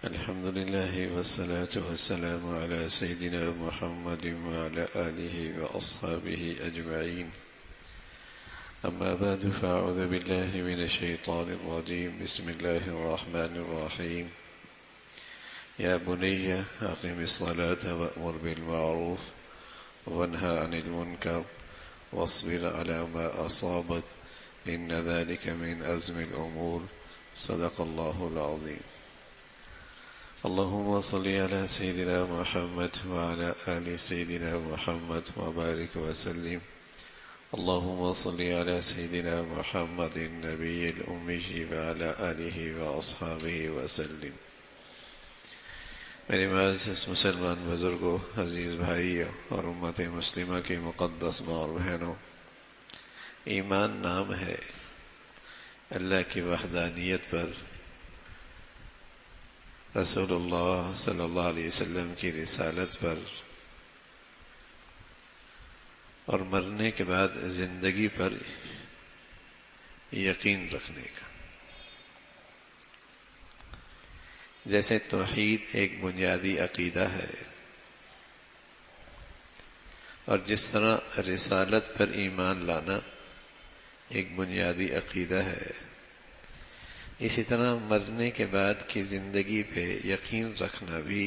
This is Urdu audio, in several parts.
الحمد لله والصلاة والسلام على سيدنا محمد وعلى آله وأصحابه أجمعين. أما بعد فأعوذ بالله من الشيطان الرجيم. بسم الله الرحمن الرحيم. يا بني أقم الصلاة وأمر بالمعروف وانهى عن المنكر واصبر على ما أصابك إن ذلك من عزم الأمور. صدق الله العظيم. اللهم صل على سيدنا محمد وعلى آل سيدنا محمد وبارك وسلم. اللهم صل على سيدنا محمد النبي الأمي وعلى آله وأصحابه وسلم. میرے معزز مسلمان بزرگوں، عزیز بھائیوں اور امت مسلمہ کی مقدس ماں اور بہنوں، ایمان نام ہے اللہ کی وحدانیت پر، رسول اللہ صلی اللہ علیہ وسلم کی رسالت پر اور مرنے کے بعد زندگی پر یقین رکھنے کا. جیسے توحید ایک بنیادی عقیدہ ہے اور جس طرح رسالت پر ایمان لانا ایک بنیادی عقیدہ ہے، اسی طرح مرنے کے بعد کی زندگی پہ یقین رکھنا بھی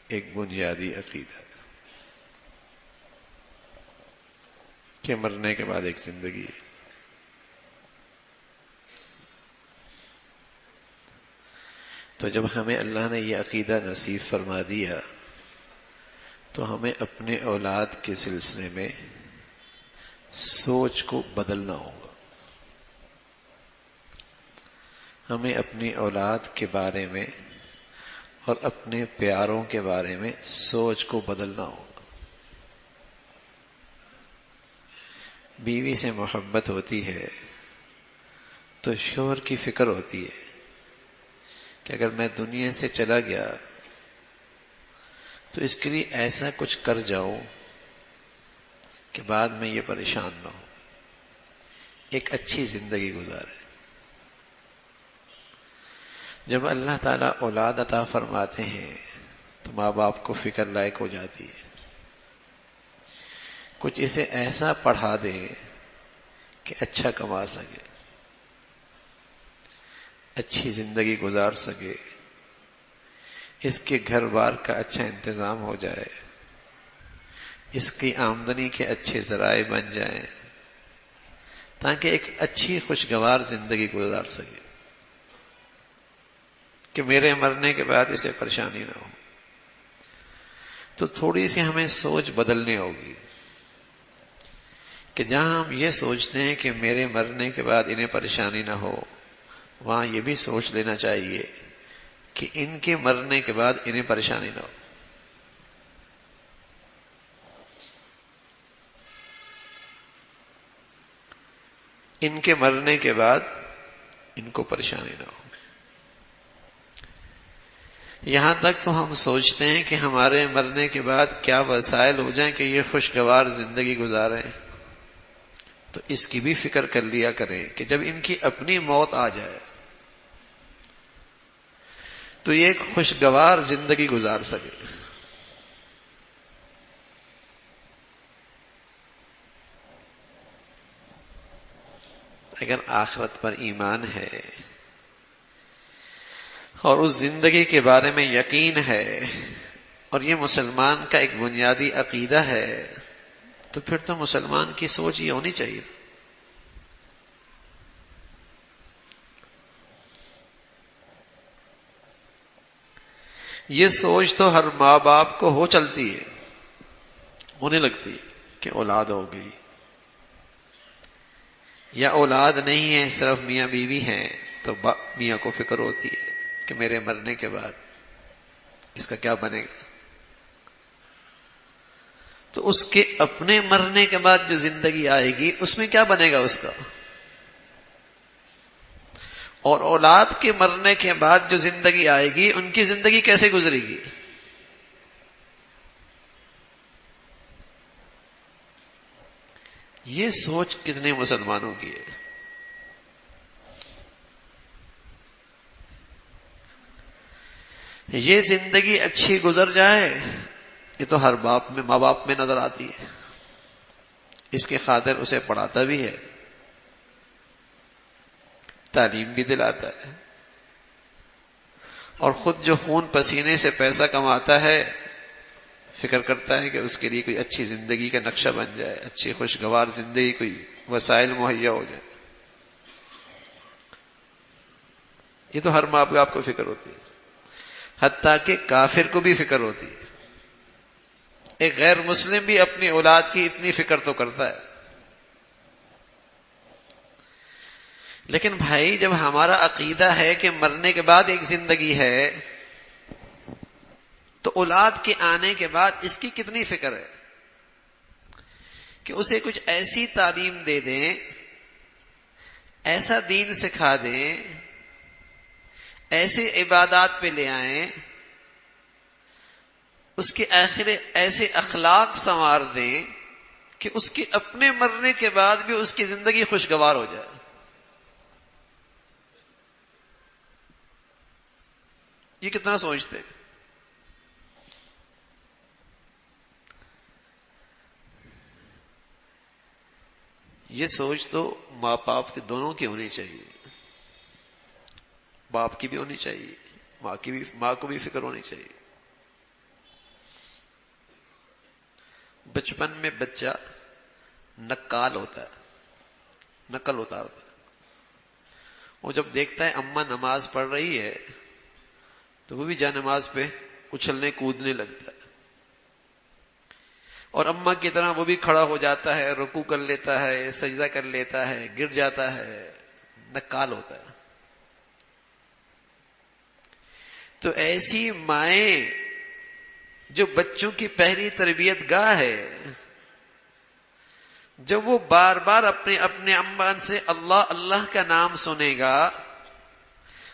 ایک بنیادی عقیدہ ہے کہ مرنے کے بعد ایک زندگی ہے. تو جب ہمیں اللہ نے یہ عقیدہ نصیب فرما دیا تو ہمیں اپنے اولاد کے سلسلے میں سوچ کو بدلنا ہوگا. ہمیں اپنی اولاد کے بارے میں اور اپنے پیاروں کے بارے میں سوچ کو بدلنا ہوگا. بیوی سے محبت ہوتی ہے تو شوہر کی فکر ہوتی ہے کہ اگر میں دنیا سے چلا گیا تو اس کے لیے ایسا کچھ کر جاؤں کہ بعد میں یہ پریشان نہ ہو، ایک اچھی زندگی گزارے. جب اللہ تعالیٰ اولاد عطا فرماتے ہیں تو ماں باپ کو فکر لائق ہو جاتی ہے، کچھ اسے ایسا پڑھا دے کہ اچھا کما سکے، اچھی زندگی گزار سکے، اس کے گھر بار کا اچھا انتظام ہو جائے، اس کی آمدنی کے اچھے ذرائع بن جائیں تاکہ ایک اچھی خوشگوار زندگی گزار سکے، کہ میرے مرنے کے بعد اسے پریشانی نہ ہو. تو تھوڑی سی ہمیں سوچ بدلنی ہوگی کہ جہاں ہم یہ سوچتے ہیں کہ میرے مرنے کے بعد انہیں پریشانی نہ ہو، وہاں یہ بھی سوچ لینا چاہیے کہ ان کے مرنے کے بعد انہیں پریشانی نہ ہو. ان کے مرنے کے بعد ان کو پریشانی نہ ہو. یہاں تک تو ہم سوچتے ہیں کہ ہمارے مرنے کے بعد کیا وسائل ہو جائیں کہ یہ خوشگوار زندگی گزاریں، تو اس کی بھی فکر کر لیا کریں کہ جب ان کی اپنی موت آ جائے تو یہ ایک خوشگوار زندگی گزار سکے. اگر آخرت پر ایمان ہے اور اس زندگی کے بارے میں یقین ہے اور یہ مسلمان کا ایک بنیادی عقیدہ ہے، تو پھر تو مسلمان کی سوچ یہ ہونی چاہیے. یہ سوچ تو ہر ماں باپ کو ہو چلتی ہے، ہونے لگتی ہے کہ اولاد ہو گئی، یا اولاد نہیں ہے صرف میاں بیوی ہیں تو میاں کو فکر ہوتی ہے کہ میرے مرنے کے بعد اس کا کیا بنے گا. تو اس کے اپنے مرنے کے بعد جو زندگی آئے گی اس میں کیا بنے گا اس کا، اور اولاد کے مرنے کے بعد جو زندگی آئے گی ان کی زندگی کیسے گزرے گی. یہ سوچ کتنے مسلمانوں کی ہے. یہ زندگی اچھی گزر جائے، یہ تو ہر باپ میں، ماں باپ میں نظر آتی ہے. اس کے خاطر اسے پڑھاتا بھی ہے، تعلیم بھی دلاتا ہے، اور خود جو خون پسینے سے پیسہ کماتا ہے فکر کرتا ہے کہ اس کے لیے کوئی اچھی زندگی کا نقشہ بن جائے، اچھی خوشگوار زندگی، کوئی وسائل مہیا ہو جائے. یہ تو ہر ماں باپ کو فکر ہوتی ہے، حتیٰ کہ کافر کو بھی فکر ہوتی ہے. ایک غیر مسلم بھی اپنی اولاد کی اتنی فکر تو کرتا ہے. لیکن بھائی جب ہمارا عقیدہ ہے کہ مرنے کے بعد ایک زندگی ہے، تو اولاد کے آنے کے بعد اس کی کتنی فکر ہے کہ اسے کچھ ایسی تعلیم دے دیں، ایسا دین سکھا دیں، ایسے عبادات پہ لے آئیں، اس کے آخر ایسے اخلاق سنوار دیں کہ اس کے اپنے مرنے کے بعد بھی اس کی زندگی خوشگوار ہو جائے. یہ کتنا سوچتے ہیں؟ یہ سوچ تو ماں باپ کے دونوں کی ہونی چاہیے. باپ کی بھی ہونی چاہیے، ماں کو بھی فکر ہونی چاہیے. بچپن میں بچہ نقال ہوتا ہے، نقل اتارتا ہے. وہ جب دیکھتا ہے اماں نماز پڑھ رہی ہے تو وہ بھی جا نماز پہ اچھلنے کودنے لگتا ہے، اور اماں کی طرح وہ بھی کھڑا ہو جاتا ہے، رکوع کر لیتا ہے، سجدہ کر لیتا ہے، گر جاتا ہے. نقال ہوتا ہے. تو ایسی مائیں جو بچوں کی پہلی تربیت گاہ ہے، جب وہ بار بار اپنے اماں سے اللہ اللہ کا نام سنے گا،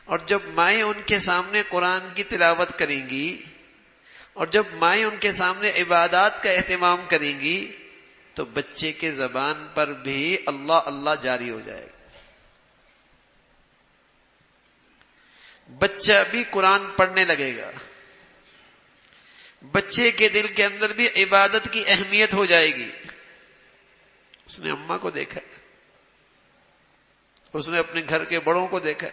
اور جب مائیں ان کے سامنے قرآن کی تلاوت کریں گی، اور جب مائیں ان کے سامنے عبادات کا اہتمام کریں گی، تو بچے کے زبان پر بھی اللہ اللہ جاری ہو جائے گا. بچہ بھی قرآن پڑھنے لگے گا. بچے کے دل کے اندر بھی عبادت کی اہمیت ہو جائے گی. اس نے اماں کو دیکھا، اس نے اپنے گھر کے بڑوں کو دیکھا.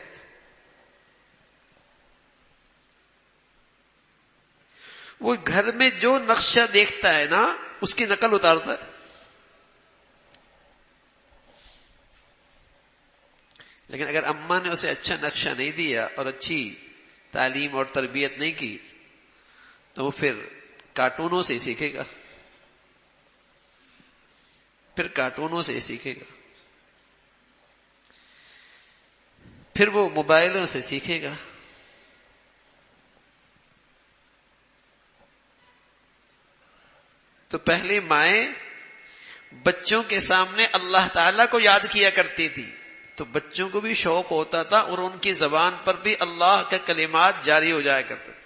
وہ گھر میں جو نقشہ دیکھتا ہے نا، اس کی نقل اتارتا ہے. لیکن اگر اماں نے اسے اچھا نقشہ نہیں دیا اور اچھی تعلیم اور تربیت نہیں کی، تو وہ پھر کارٹونوں سے سیکھے گا، پھر کارٹونوں سے سیکھے گا، پھر وہ موبائلوں سے سیکھے گا. تو پہلے مائیں بچوں کے سامنے اللہ تعالیٰ کو یاد کیا کرتی تھی، تو بچوں کو بھی شوق ہوتا تھا اور ان کی زبان پر بھی اللہ کے کلمات جاری ہو جایا کرتے تھے.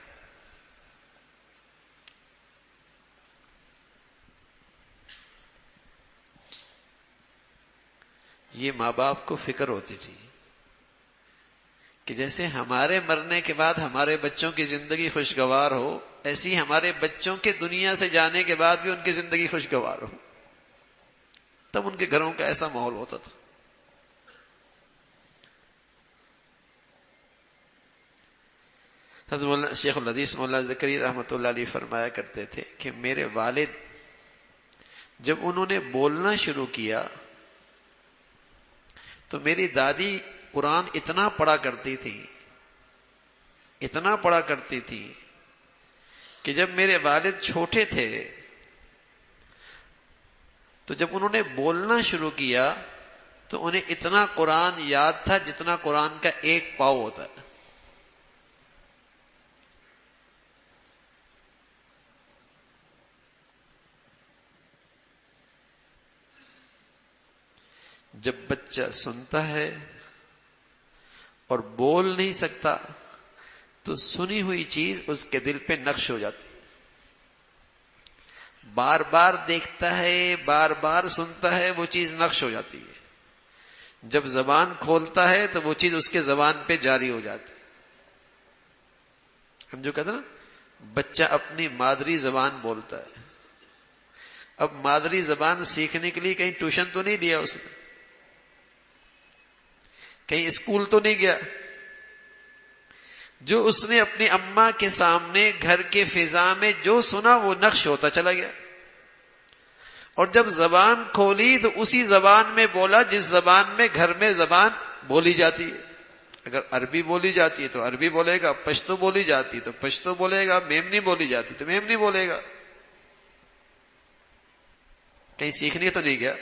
یہ ماں باپ کو فکر ہوتی تھی کہ جیسے ہمارے مرنے کے بعد ہمارے بچوں کی زندگی خوشگوار ہو، ایسی ہمارے بچوں کے دنیا سے جانے کے بعد بھی ان کی زندگی خوشگوار ہو. تب ان کے گھروں کا ایسا ماحول ہوتا تھا. حضرت شیخ الحدیث مولانا زکریا رحمۃ اللہ علیہ فرمایا کرتے تھے کہ میرے والد جب انہوں نے بولنا شروع کیا تو میری دادی قرآن اتنا پڑھا کرتی تھی، اتنا پڑھا کرتی تھی کہ جب میرے والد چھوٹے تھے تو جب انہوں نے بولنا شروع کیا تو انہیں اتنا قرآن یاد تھا جتنا قرآن کا ایک پاؤ ہوتا ہے. جب بچہ سنتا ہے اور بول نہیں سکتا تو سنی ہوئی چیز اس کے دل پہ نقش ہو جاتی. بار بار دیکھتا ہے، بار بار سنتا ہے، وہ چیز نقش ہو جاتی ہے. جب زبان کھولتا ہے تو وہ چیز اس کے زبان پہ جاری ہو جاتی. ہم جو کہتے ہیں نا بچہ اپنی مادری زبان بولتا ہے، اب مادری زبان سیکھنے کے لیے کہیں ٹیوشن تو نہیں لیا اس نے، کہیں اسکول تو نہیں گیا، جو اس نے اپنی اماں کے سامنے گھر کے فضا میں جو سنا وہ نقش ہوتا چلا گیا، اور جب زبان کھولی تو اسی زبان میں بولا جس زبان میں گھر میں زبان بولی جاتی ہے۔ اگر عربی بولی جاتی ہے تو عربی بولے گا، پشتو بولی جاتی ہے تو پشتو بولے گا، میمنی بولی جاتی تو میمنی بولے گا، کہیں سیکھنے تو نہیں گیا۔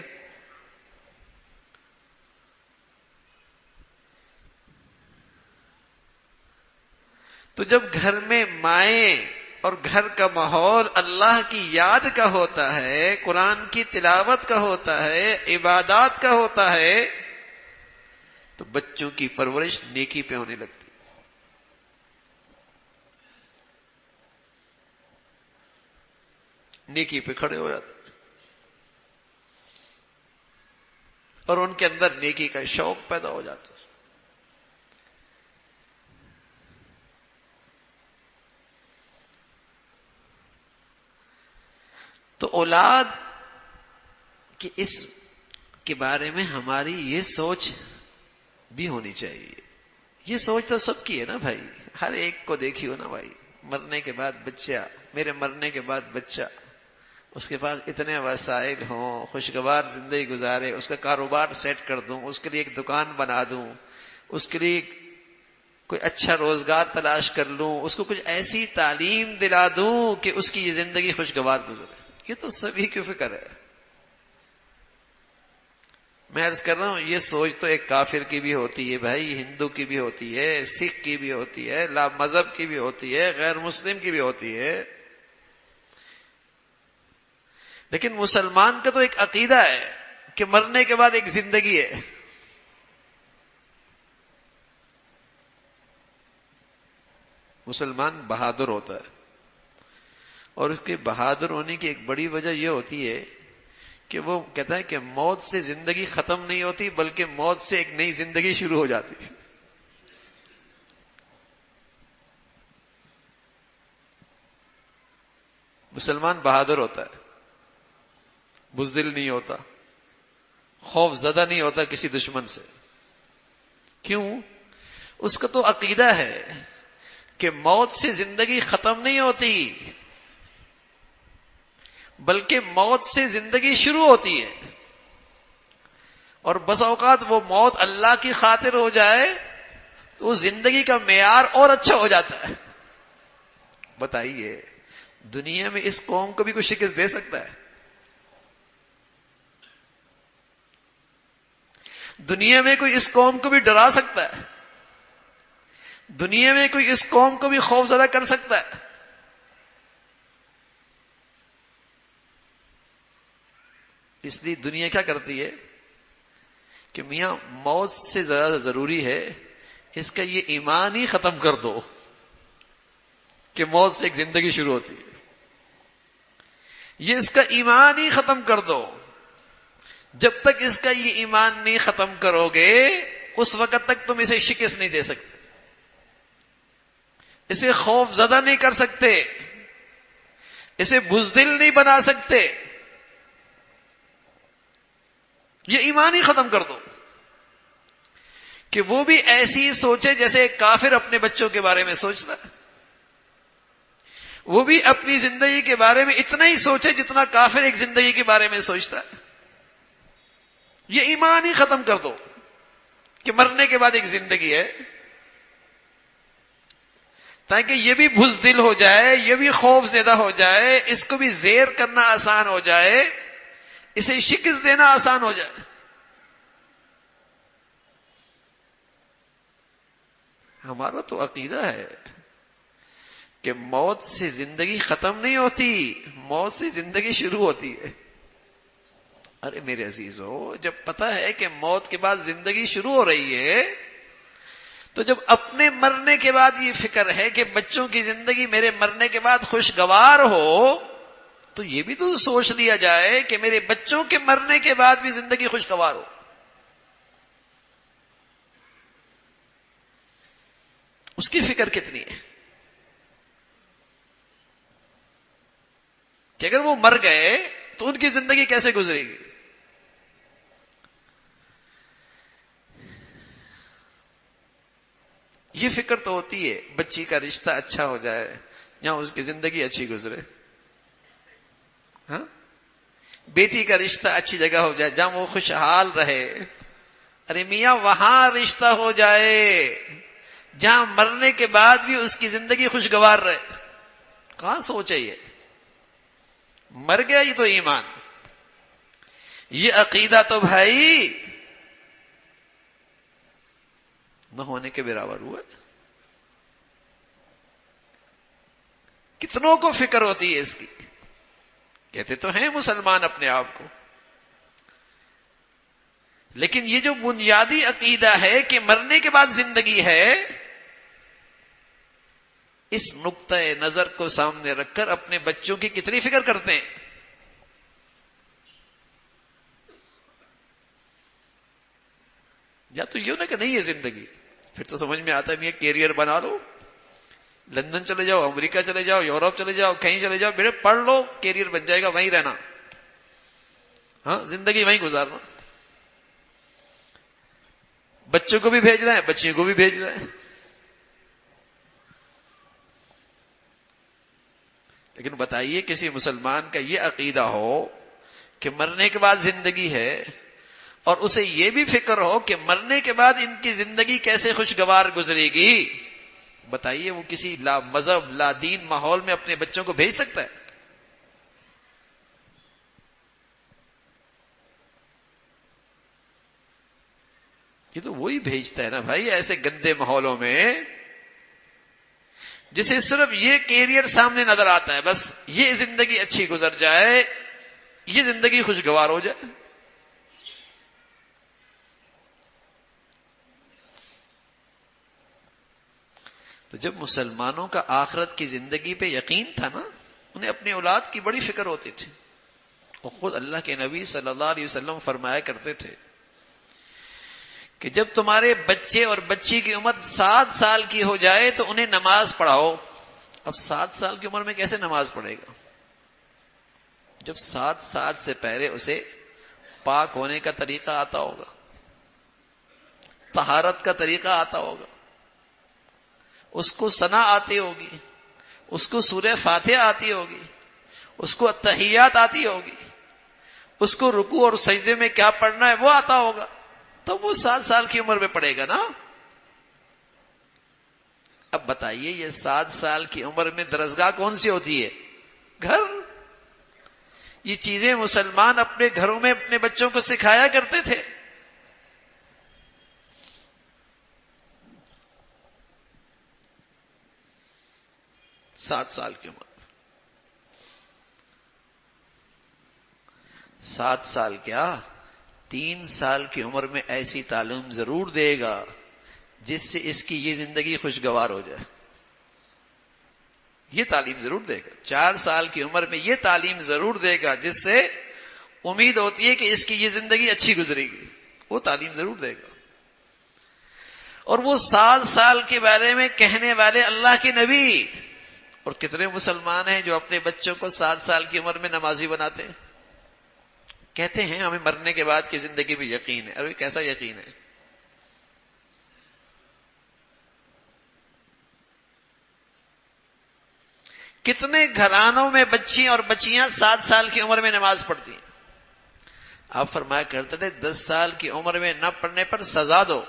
تو جب گھر میں مائیں اور گھر کا ماحول اللہ کی یاد کا ہوتا ہے، قرآن کی تلاوت کا ہوتا ہے، عبادات کا ہوتا ہے، تو بچوں کی پرورش نیکی پہ ہونے لگتی، نیکی پہ کھڑے ہو جاتے، اور ان کے اندر نیکی کا شوق پیدا ہو جاتا ہے۔ تو اولاد کہ اس کے بارے میں ہماری یہ سوچ بھی ہونی چاہیے۔ یہ سوچ تو سب کی ہے نا بھائی، ہر ایک کو دیکھی ہو نا بھائی، مرنے کے بعد بچہ، میرے مرنے کے بعد بچہ، اس کے پاس اتنے وسائل ہوں، خوشگوار زندگی گزارے، اس کا کاروبار سیٹ کر دوں، اس کے لیے ایک دکان بنا دوں، اس کے لیے کوئی اچھا روزگار تلاش کر لوں، اس کو کچھ ایسی تعلیم دلا دوں کہ اس کی یہ زندگی خوشگوار گزرے، یہ تو سبھی کی فکر ہے۔ میں عرض کر رہا ہوں یہ سوچ تو ایک کافر کی بھی ہوتی ہے بھائی، ہندو کی بھی ہوتی ہے، سکھ کی بھی ہوتی ہے، لا مذہب کی بھی ہوتی ہے، غیر مسلم کی بھی ہوتی ہے، لیکن مسلمان کا تو ایک عقیدہ ہے کہ مرنے کے بعد ایک زندگی ہے۔ مسلمان بہادر ہوتا ہے، اور اس کے بہادر ہونے کی ایک بڑی وجہ یہ ہوتی ہے کہ وہ کہتا ہے کہ موت سے زندگی ختم نہیں ہوتی بلکہ موت سے ایک نئی زندگی شروع ہو جاتی ہے۔ مسلمان بہادر ہوتا ہے، بزدل نہیں ہوتا، خوف زدہ نہیں ہوتا کسی دشمن سے۔ کیوں؟ اس کا تو عقیدہ ہے کہ موت سے زندگی ختم نہیں ہوتی بلکہ موت سے زندگی شروع ہوتی ہے، اور بس اوقات وہ موت اللہ کی خاطر ہو جائے تو وہ زندگی کا معیار اور اچھا ہو جاتا ہے۔ بتائیے دنیا میں اس قوم کو بھی کوئی شکست دے سکتا ہے؟ دنیا میں کوئی اس قوم کو بھی ڈرا سکتا ہے؟ دنیا میں کوئی اس قوم کو بھی خوف زدہ کر سکتا ہے؟ اس لیے دنیا کیا کرتی ہے کہ میاں موت سے زیادہ ضروری ہے اس کا یہ ایمان ہی ختم کر دو کہ موت سے ایک زندگی شروع ہوتی ہے، یہ اس کا ایمان ہی ختم کر دو۔ جب تک اس کا یہ ایمان نہیں ختم کرو گے اس وقت تک تم اسے شکست نہیں دے سکتے، اسے خوف زدہ نہیں کر سکتے، اسے بزدل نہیں بنا سکتے، یہ ایمان ہی ختم کر دو کہ وہ بھی ایسی سوچے جیسے ایک کافر اپنے بچوں کے بارے میں سوچتا ہے، وہ بھی اپنی زندگی کے بارے میں اتنا ہی سوچے جتنا کافر ایک زندگی کے بارے میں سوچتا ہے۔ یہ ایمان ہی ختم کر دو کہ مرنے کے بعد ایک زندگی ہے، تاکہ یہ بھی بزدل ہو جائے، یہ بھی خوف زدہ ہو جائے، اس کو بھی زیر کرنا آسان ہو جائے، اسے شکست دینا آسان ہو جائے۔ ہمارا تو عقیدہ ہے کہ موت سے زندگی ختم نہیں ہوتی، موت سے زندگی شروع ہوتی ہے۔ ارے میرے عزیزو، جب پتہ ہے کہ موت کے بعد زندگی شروع ہو رہی ہے تو جب اپنے مرنے کے بعد یہ فکر ہے کہ بچوں کی زندگی میرے مرنے کے بعد خوشگوار ہو تو یہ بھی تو سوچ لیا جائے کہ میرے بچوں کے مرنے کے بعد بھی زندگی خوشگوار ہو۔ اس کی فکر کتنی ہے؟ کہ اگر وہ مر گئے تو ان کی زندگی کیسے گزرے گی. یہ فکر تو ہوتی ہے بچی کا رشتہ اچھا ہو جائے یا اس کی زندگی اچھی گزرے. ہاں، بیٹی کا رشتہ اچھی جگہ ہو جائے جہاں وہ خوشحال رہے. ارے میاں وہاں رشتہ ہو جائے جہاں مرنے کے بعد بھی اس کی زندگی خوشگوار رہے. کہاں سوچے یہ؟ مر گیا یہ تو ایمان، یہ عقیدہ تو بھائی نہ ہونے کے برابر ہوا. کتنوں کو فکر ہوتی ہے اس کی. کہتے تو ہیں مسلمان اپنے آپ کو، لیکن یہ جو بنیادی عقیدہ ہے کہ مرنے کے بعد زندگی ہے، اس نقطۂ نظر کو سامنے رکھ کر اپنے بچوں کی کتنی فکر کرتے ہیں. یا تو یہ نہ کہ نہیں ہے زندگی، پھر تو سمجھ میں آتا ہے یہ کیریئر بنا لو، لندن چلے جاؤ، امریکہ چلے جاؤ، یورپ چلے جاؤ، کہیں چلے جاؤ، بیٹے پڑھ لو، کیریئر بن جائے گا، وہیں رہنا. ہاں، زندگی وہیں گزارنا. بچوں کو بھی بھیج رہے ہیں، بچیوں کو بھی بھیج رہے ہیں. لیکن بتائیے کسی مسلمان کا یہ عقیدہ ہو کہ مرنے کے بعد زندگی ہے، اور اسے یہ بھی فکر ہو کہ مرنے کے بعد ان کی زندگی کیسے خوشگوار گزرے گی، بتائیے وہ کسی لا مذہب لا دین ماحول میں اپنے بچوں کو بھیج سکتا ہے؟ یہ تو وہی بھیجتا ہے نا بھائی ایسے گندے ماحولوں میں جسے صرف یہ کیریئر سامنے نظر آتا ہے، بس یہ زندگی اچھی گزر جائے، یہ زندگی خوشگوار ہو جائے. تو جب مسلمانوں کا آخرت کی زندگی پہ یقین تھا نا، انہیں اپنی اولاد کی بڑی فکر ہوتی تھی. اور خود اللہ کے نبی صلی اللہ علیہ وسلم فرمایا کرتے تھے کہ جب تمہارے بچے اور بچی کی عمر 7 سال کی ہو جائے تو انہیں نماز پڑھاؤ. اب 7 سال کی عمر میں کیسے نماز پڑھے گا جب 7 سال سے پہلے اسے پاک ہونے کا طریقہ آتا ہوگا، طہارت کا طریقہ آتا ہوگا، اس کو ثنا آتی ہوگی، اس کو سورہ فاتحہ آتی ہوگی، اس کو التحیات آتی ہوگی، اس کو رکوع اور سجدے میں کیا پڑھنا ہے وہ آتا ہوگا، تو وہ 7 سال کی عمر میں پڑھے گا نا. اب بتائیے یہ 7 سال کی عمر میں درسگاہ کون سی ہوتی ہے؟ گھر. یہ چیزیں مسلمان اپنے گھروں میں اپنے بچوں کو سکھایا کرتے تھے. سات سال کی عمر، 7 سال کیا 3 سال کی عمر میں ایسی تعلیم ضرور دے گا جس سے اس کی یہ زندگی خوشگوار ہو جائے. یہ تعلیم ضرور دے گا. 4 سال کی عمر میں یہ تعلیم ضرور دے گا جس سے امید ہوتی ہے کہ اس کی یہ زندگی اچھی گزرے گی. وہ تعلیم ضرور دے گا. اور وہ 7 سال کے بارے میں کہنے والے اللہ کے نبی. اور کتنے مسلمان ہیں جو اپنے بچوں کو 7 سال کی عمر میں نمازی بناتے ہیں، کہتے ہیں ہمیں مرنے کے بعد کی زندگی بھی یقین ہے. ارے کیسا یقین ہے؟ کتنے گھرانوں میں بچی اور بچیاں 7 سال کی عمر میں نماز پڑھتی ہیں. آپ فرمایا کرتے تھے 10 سال کی عمر میں نہ پڑھنے پر سزا دو،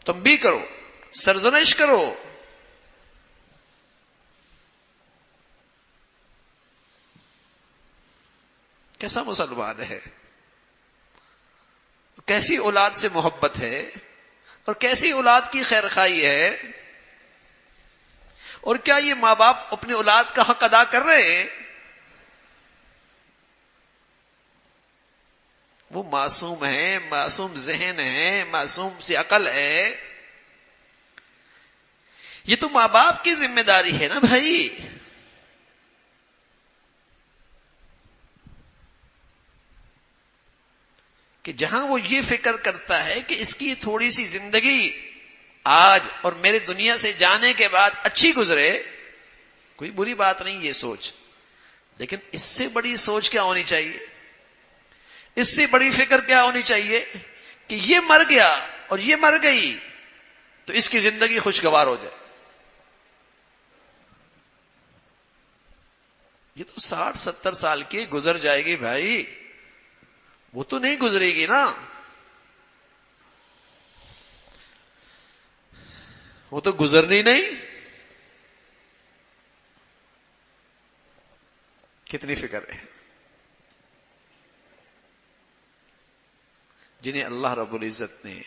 تنبیہ کرو، سرزنش کرو. کیسا مسلمان ہے، کیسی اولاد سے محبت ہے، اور کیسی اولاد کی خیرخواہی ہے. اور کیا یہ ماں باپ اپنی اولاد کا حق ادا کر رہے ہیں؟ وہ معصوم ہیں، معصوم ذہن ہیں، معصوم سی عقل ہے. یہ تو ماں باپ کی ذمہ داری ہے نا بھائی. کہ جہاں وہ یہ فکر کرتا ہے کہ اس کی تھوڑی سی زندگی آج اور میرے دنیا سے جانے کے بعد اچھی گزرے، کوئی بری بات نہیں یہ سوچ. لیکن اس سے بڑی سوچ کیا ہونی چاہیے، اس سے بڑی فکر کیا ہونی چاہیے کہ یہ مر گیا اور یہ مر گئی تو اس کی زندگی خوشگوار ہو جائے. یہ تو 60-70 سال کی گزر جائے گی بھائی، وہ تو نہیں گزرے گی نا، وہ تو گزرنی نہیں. کتنی فکر ہے جنہیں اللہ رب العزت نے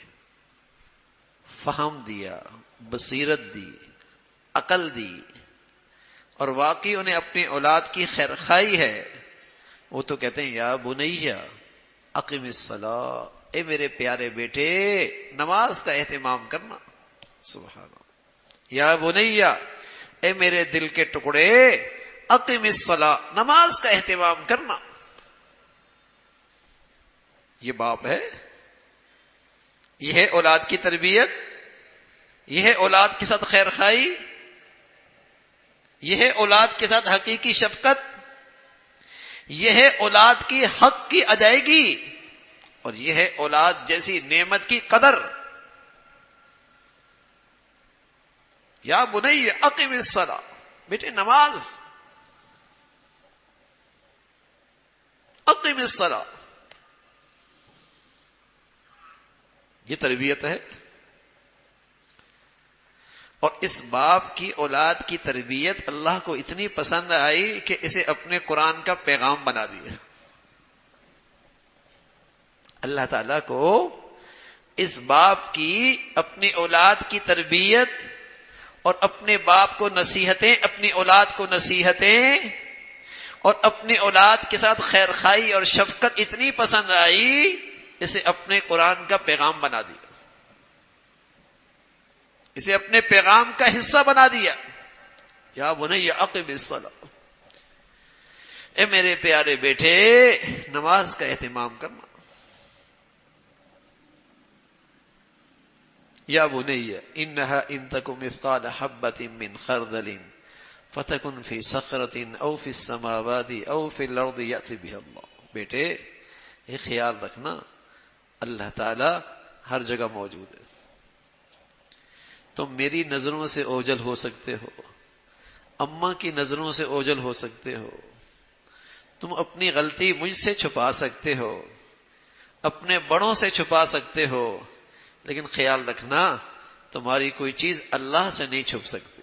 فہم دیا، بصیرت دی، عقل دی، اور واقعی انہیں اپنی اولاد کی خیر خواہی ہے. وہ تو کہتے ہیں یا بنیا اقم الصلاۃ، اے میرے پیارے بیٹے نماز کا اہتمام کرنا. سبحان اللہ. یا بنیا، اے میرے دل کے ٹکڑے اقم الصلاۃ، نماز کا اہتمام کرنا. یہ باپ ہے، یہ ہے اولاد کی تربیت، یہ ہے اولاد کے ساتھ خیر خواہی، یہ ہے اولاد کے ساتھ حقیقی شفقت، یہ ہے اولاد کی حق کی ادائیگی، اور یہ ہے اولاد جیسی نعمت کی قدر. یا بنی اقم الصلاۃ، بیٹے نماز، اقم الصلاۃ. یہ تربیت ہے. اور اس باپ کی اولاد کی تربیت اللہ کو اتنی پسند آئی کہ اسے اپنے قرآن کا پیغام بنا دیا. اللہ تعالیٰ کو اس باپ کی اپنی اولاد کی تربیت اور اپنے باپ کو نصیحتیں، اپنی اولاد کو نصیحتیں اور اپنی اولاد کے ساتھ خیر خواہی اور شفقت اتنی پسند آئی، اسے اپنے قرآن کا پیغام بنا دیا، اسے اپنے پیغام کا حصہ بنا دیا. یا بنی اقم الصلاۃ، اے میرے پیارے بیٹے نماز کا اہتمام کرنا. یا بنی انہا ان تک مثقال حبۃ من خردل فتکن فی صخرۃ او فی السماوات او فی الارض یأت بها اللہ. بیٹے یہ خیال رکھنا اللہ تعالی ہر جگہ موجود ہے. تم میری نظروں سے اوجھل ہو سکتے ہو، اماں کی نظروں سے اوجھل ہو سکتے ہو، تم اپنی غلطی مجھ سے چھپا سکتے ہو، اپنے بڑوں سے چھپا سکتے ہو، لیکن خیال رکھنا تمہاری کوئی چیز اللہ سے نہیں چھپ سکتی.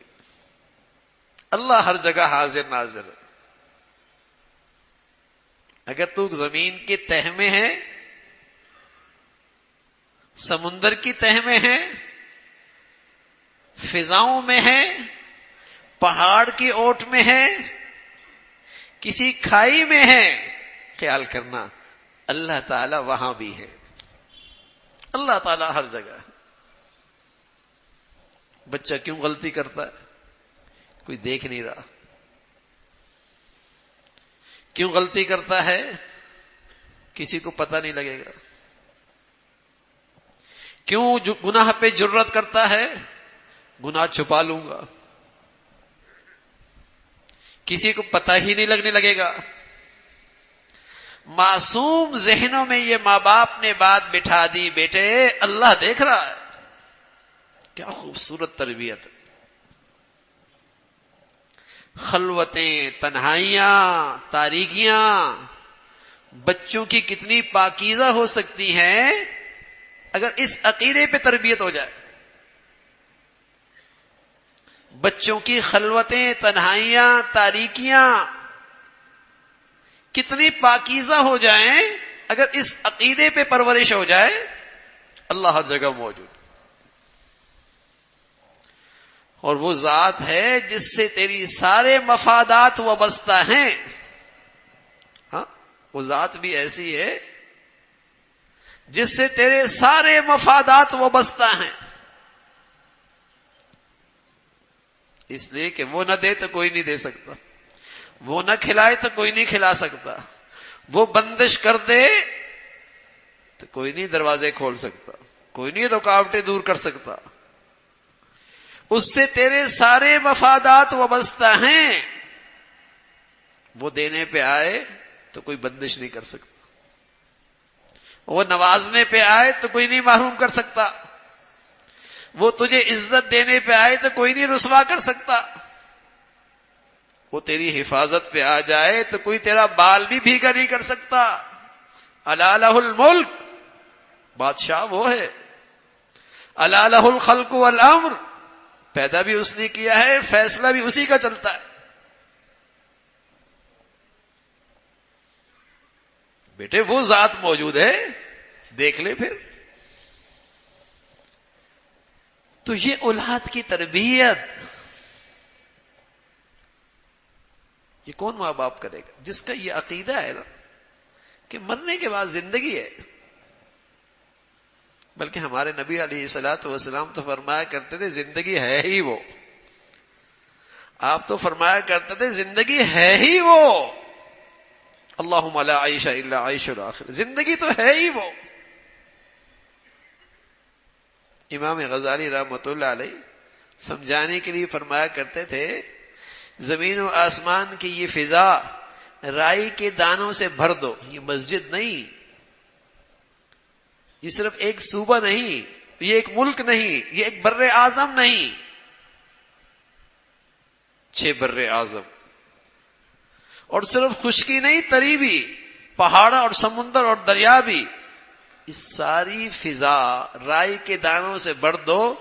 اللہ ہر جگہ حاضر ناظر ہے. اگر تو زمین کی تہ میں ہے، سمندر کی تہ میں ہے، فضاؤں میں ہے، پہاڑ کی اوٹ میں ہے، کسی کھائی میں ہے، خیال کرنا اللہ تعالی وہاں بھی ہے. اللہ تعالی ہر جگہ. بچہ کیوں غلطی کرتا ہے؟ کوئی دیکھ نہیں رہا. کیوں غلطی کرتا ہے؟ کسی کو پتہ نہیں لگے گا. کیوں گناہ پہ جرت کرتا ہے؟ گناہ چھپا لوں گا، کسی کو پتہ ہی نہیں لگنے لگے گا. معصوم ذہنوں میں یہ ماں باپ نے بات بٹھا دی، بیٹے اللہ دیکھ رہا ہے. کیا خوبصورت تربیت. خلوتیں، تنہائیاں، تاریکیاں بچوں کی کتنی پاکیزہ ہو سکتی ہیں اگر اس عقیدے پہ تربیت ہو جائے. بچوں کی خلوتیں، تنہائیاں، تاریکیاں کتنی پاکیزہ ہو جائیں اگر اس عقیدے پہ پرورش ہو جائے. اللہ ہر جگہ موجود، اور وہ ذات ہے جس سے تیری سارے مفادات وابستہ ہیں. ہاں وہ ذات بھی ایسی ہے جس سے تیرے سارے مفادات وابستہ ہیں. اس لیے کہ وہ نہ دے تو کوئی نہیں دے سکتا، وہ نہ کھلائے تو کوئی نہیں کھلا سکتا، وہ بندش کر دے تو کوئی نہیں دروازے کھول سکتا، کوئی نہیں رکاوٹیں دور کر سکتا. اس سے تیرے سارے مفادات وابستہ ہیں. وہ دینے پہ آئے تو کوئی بندش نہیں کر سکتا، وہ نوازنے پہ آئے تو کوئی نہیں محروم کر سکتا، وہ تجھے عزت دینے پہ آئے تو کوئی نہیں رسوا کر سکتا، وہ تیری حفاظت پہ آ جائے تو کوئی تیرا بال بھی بھیگا نہیں کر سکتا۔ الا لہ الملک، بادشاہ وہ ہے، الا لہ الخلق والامر، پیدا بھی اس نے کیا ہے، فیصلہ بھی اسی کا چلتا ہے۔ بیٹے وہ ذات موجود ہے، دیکھ لے پھر۔ تو یہ اولاد کی تربیت یہ کون ماں باپ کرے گا؟ جس کا یہ عقیدہ ہے نا کہ مرنے کے بعد زندگی ہے۔ بلکہ ہمارے نبی علیہ الصلوۃ والسلام تو فرمایا کرتے تھے زندگی ہے ہی وہ، آپ تو فرمایا کرتے تھے زندگی ہے ہی وہ، اللہم لا عیش الا عیش الاخر، زندگی تو ہے ہی وہ۔ امام غزالی رحمۃ اللہ علیہ سمجھانے کے لیے فرمایا کرتے تھے زمین و آسمان کی یہ فضا رائی کے دانوں سے بھر دو، یہ مسجد نہیں، یہ صرف ایک صوبہ نہیں، یہ ایک ملک نہیں، یہ ایک بر اعظم نہیں، 6 بر اعظم، اور صرف خشکی نہیں، تری بھی، پہاڑ اور سمندر اور دریا بھی، اس ساری فضا رائی کے دانوں سے بھر دو،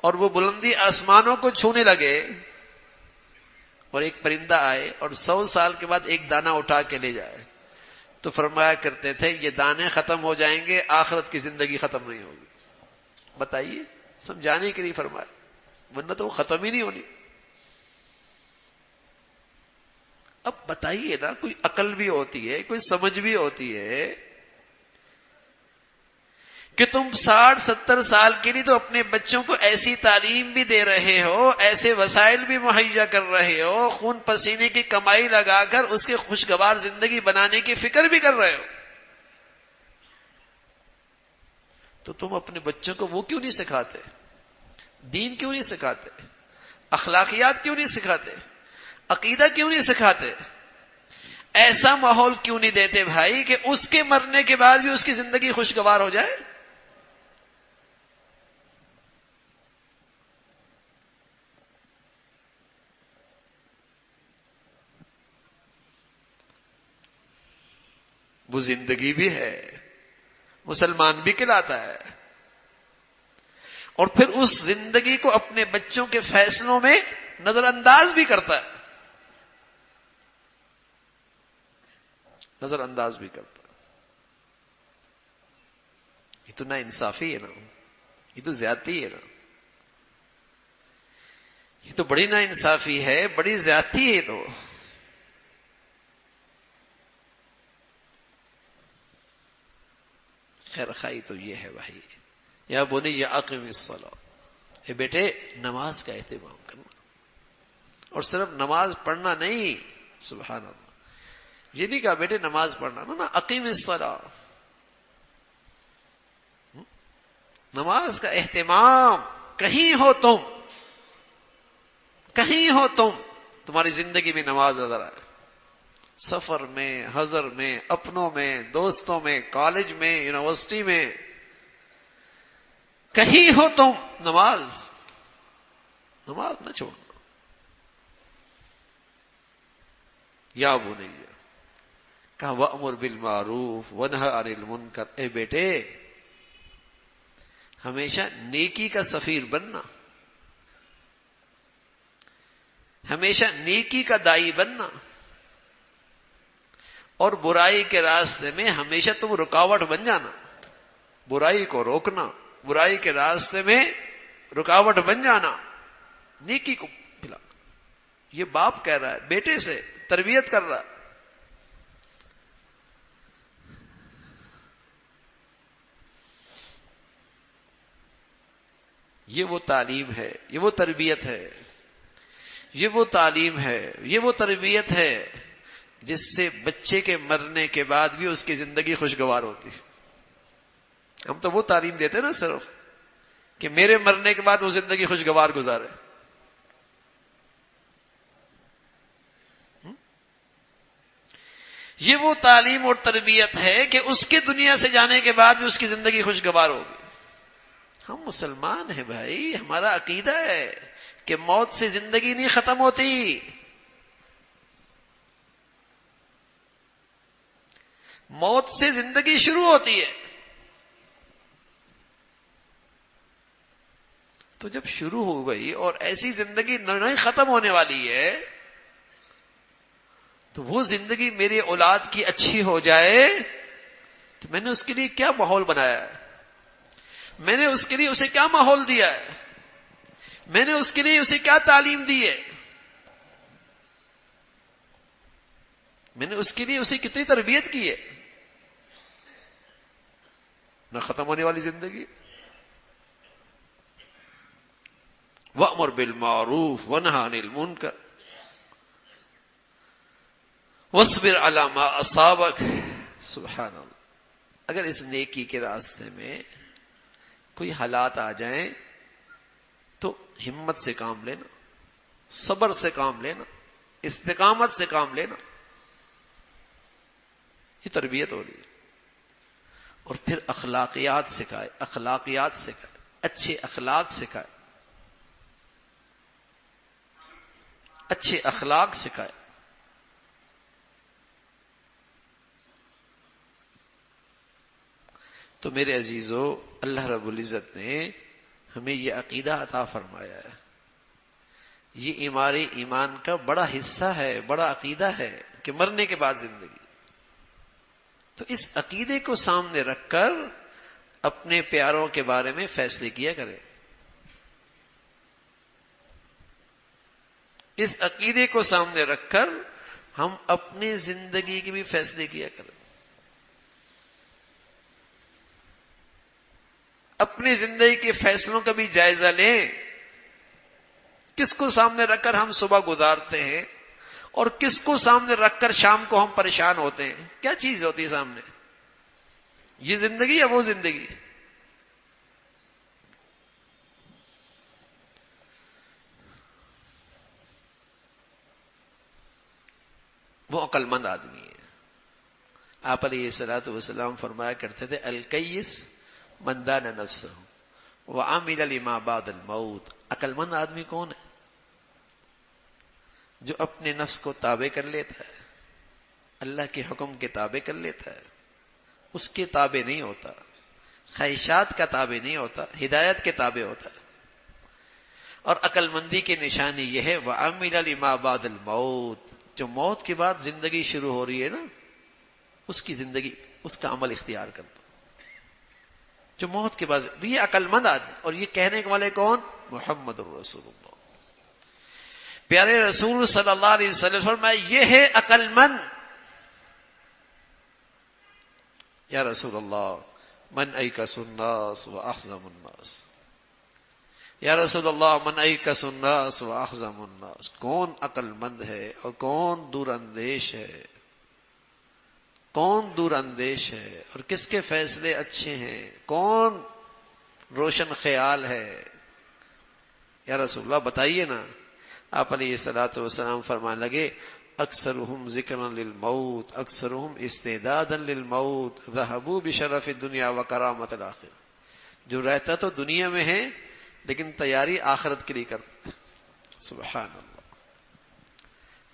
اور وہ بلندی آسمانوں کو چھونے لگے، اور ایک پرندہ آئے اور 100 سال کے بعد ایک دانہ اٹھا کے لے جائے، تو فرمایا کرتے تھے یہ دانے ختم ہو جائیں گے، آخرت کی زندگی ختم نہیں ہوگی۔ بتائیے، سمجھانے کے لیے فرمایا، ورنہ تو وہ ختم ہی نہیں ہونی۔ اب بتائیے نا، کوئی عقل بھی ہوتی ہے، کوئی سمجھ بھی ہوتی ہے کہ تم 60-70 سال کے لیے تو اپنے بچوں کو ایسی تعلیم بھی دے رہے ہو، ایسے وسائل بھی مہیا کر رہے ہو، خون پسینے کی کمائی لگا کر اس کے خوشگوار زندگی بنانے کی فکر بھی کر رہے ہو، تو تم اپنے بچوں کو وہ کیوں نہیں سکھاتے؟ دین کیوں نہیں سکھاتے؟ اخلاقیات کیوں نہیں سکھاتے؟ عقیدہ کیوں نہیں سکھاتے؟ ایسا ماحول کیوں نہیں دیتے بھائی کہ اس کے مرنے کے بعد بھی اس کی زندگی خوشگوار ہو جائے؟ وہ زندگی بھی ہے، مسلمان بھی کہلاتا ہے، اور پھر اس زندگی کو اپنے بچوں کے فیصلوں میں نظر انداز بھی کرتا ہے، نظر انداز بھی کرتا ہے۔ یہ تو نا انصافی ہے نا، یہ تو زیادتی ہے نا، یہ تو بڑی نا انصافی ہے، بڑی زیادتی ہے۔ تو خیر خائی تو یہ ہے بھائی، یا بنی اقم الصلاۃ، اے بیٹے نماز کا اہتمام کرنا، اور صرف نماز پڑھنا نہیں، سبحان اللہ، یہ نہیں کہا بیٹے نماز پڑھنا، نا اقیم الصلاۃ، نماز کا اہتمام۔ کہیں ہو تم، کہیں ہو تم، تمہاری زندگی میں نماز نظر آئے، سفر میں، حضر میں، اپنوں میں، دوستوں میں، کالج میں، یونیورسٹی میں، کہیں ہو تم، نماز نہ چھوڑنا۔ یا بنی، کہا وَأْمُرْ بِالْمَعْرُوفِ وَنْهَ عَنِ الْمُنْكَرِ، اے بیٹے ہمیشہ نیکی کا سفیر بننا، ہمیشہ نیکی کا دائی بننا، اور برائی کے راستے میں ہمیشہ تم رکاوٹ بن جانا، برائی کو روکنا، برائی کے راستے میں رکاوٹ بن جانا، نیکی کو پھیلانا۔ یہ باپ کہہ رہا ہے، بیٹے سے تربیت کر رہا ہے۔ یہ وہ تعلیم ہے، یہ وہ تربیت ہے، یہ وہ تعلیم ہے، یہ وہ تربیت ہے جس سے بچے کے مرنے کے بعد بھی اس کی زندگی خوشگوار ہوتی ہے۔ ہم تو وہ تعلیم دیتے نا صرف کہ میرے مرنے کے بعد وہ زندگی خوشگوار گزارے۔ یہ وہ تعلیم اور تربیت ہے کہ اس کے دنیا سے جانے کے بعد بھی اس کی زندگی خوشگوار ہوگی. ہم مسلمان ہیں بھائی، ہمارا عقیدہ ہے کہ موت سے زندگی نہیں ختم ہوتی. موت سے زندگی شروع ہوتی ہے. تو جب شروع ہو گئی اور ایسی زندگی نہیں ختم ہونے والی ہے، تو وہ زندگی میری اولاد کی اچھی ہو جائے تو میں نے اس کے لیے کیا ماحول بنایا ہے، میں نے اس کے لیے اسے کیا ماحول دیا ہے، میں نے اس کے لیے اسے کیا تعلیم دی ہے، میں نے اس کے لیے اسے کتنی تربیت کی ہے. نہ ختم ہونے والی زندگی. وَأْمُرْ بِالْمَعْرُوفِ وَانْهَ عَنِ الْمُنْكَرِ وَاصْبِرْ عَلَى مَا أَصَابَكَ. سبحان اللہ. اگر اس نیکی کے راستے میں کوئی حالات آ جائیں تو ہمت سے کام لینا، صبر سے کام لینا، استقامت سے کام لینا. یہ تربیت ہو رہی ہے. اور پھر اخلاقیات سکھائے، اخلاقیات سکھائے، اچھے اخلاق سکھائے، اچھے اخلاق سکھائے. تو میرے عزیزو، اللہ رب العزت نے ہمیں یہ عقیدہ عطا فرمایا ہے. یہ ہمارے ایمان کا بڑا حصہ ہے، بڑا عقیدہ ہے کہ مرنے کے بعد زندگی. تو اس عقیدے کو سامنے رکھ کر اپنے پیاروں کے بارے میں فیصلے کیا کریں. اس عقیدے کو سامنے رکھ کر ہم اپنی زندگی کے بھی فیصلے کیا کریں. اپنی زندگی کے فیصلوں کا بھی جائزہ لیں. کس کو سامنے رکھ کر ہم صبح گزارتے ہیں اور کس کو سامنے رکھ کر شام کو ہم پریشان ہوتے ہیں. کیا چیز ہوتی ہے سامنے؟ یہ زندگی یا وہ زندگی؟ وہ عقل مند آدمی ہے. آپ علیہ الصلوۃ والسلام فرمایا کرتے تھے الکیس من دان نفسہ وعمل لما بعد الموت. عقل مند آدمی کون ہے؟ جو اپنے نفس کو تابع کر لیتا ہے، اللہ کے حکم کے تابع کر لیتا ہے، اس کے تابع نہیں ہوتا، خواہشات کا تابع نہیں ہوتا، ہدایت کے تابع ہوتا ہے. اور عقل مندی کی نشانی یہ ہے وعمل لما بعد الموت. جو موت کے بعد زندگی شروع ہو رہی ہے نا، اس کی زندگی، اس کا عمل اختیار کرتا. جو موت کے بعد، یہ عقل مند آدمی. اور یہ کہنے والے کون؟ محمد الرسول اللہ. پیارے رسول صلی اللہ علیہ وسلم فرمایا یہ ہے عقل مند. یا رسول اللہ من ایکس الناس واحزم الناس. یا رسول اللہ من ایکس الناس واحزم الناس. کون عقل مند ہے اور کون دور اندیش ہے، کون دور اندیش ہے اور کس کے فیصلے اچھے ہیں، کون روشن خیال ہے. یا رسول اللہ بتائیے نا. آپ علیہ الصلوۃ والسلام فرمانے لگے اکثرهم ذکرا للموت اکثرهم استعدادا للموت ذهبوا بشرف الدنيا وکرامۃ الاخرہ. جو رہتا تو دنیا میں ہے لیکن تیاری آخرت کے لیے کرتا. سبحان اللہ.